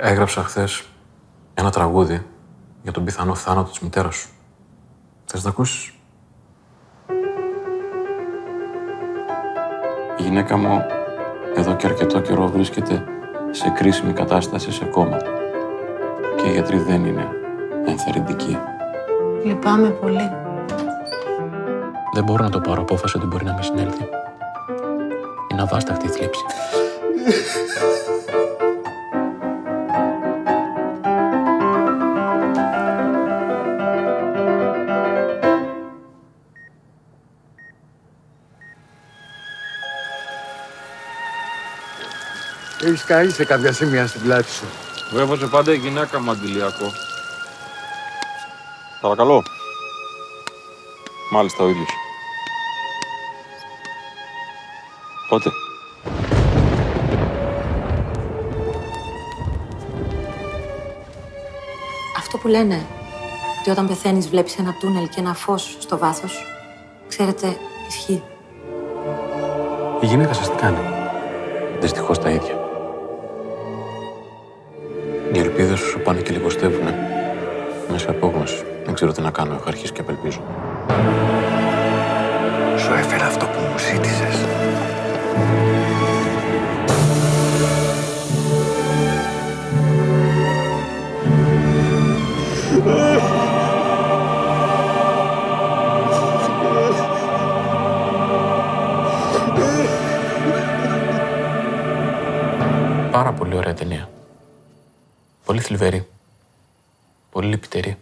Έγραψα χθες ένα τραγούδι για τον πιθανό θάνατο της μητέρας σου. Θες να το ακούσεις? Η γυναίκα μου εδώ και αρκετό καιρό βρίσκεται σε κρίσιμη κατάσταση, σε κόμμα. Και οι γιατροί δεν είναι ενθαρρυντικοί. Λυπάμαι πολύ. Δεν μπορώ να το πάρω απόφαση ότι μπορεί να μην συνέλθει. Είναι αβάσταχτη η θλίψη. Έχεις καεί σε κάποια σημεία στην πλάτη σου. Μου έβαζε πάντα η γυναίκα μου αντιλιακό. Παρακαλώ. Μάλιστα ο ίδιος. Πότε? Αυτό που λένε, ότι όταν πεθαίνεις βλέπεις ένα τούνελ και ένα φως στο βάθος, ξέρετε, ισχύει. Η γυναίκα σας τι κάνει? Δυστυχώς τα ίδια. Οι ελπίδες σου πάνε και λιγοστεύουνε. Μέσα απόγνωση. Δεν ξέρω τι να κάνω. Έχω αρχίσει και απελπίζω. Σου έφερα αυτό που μου ζήτησες. Πάρα πολύ ωραία ταινία. Πολύ θλιβερή. Πολύ λυπητερή.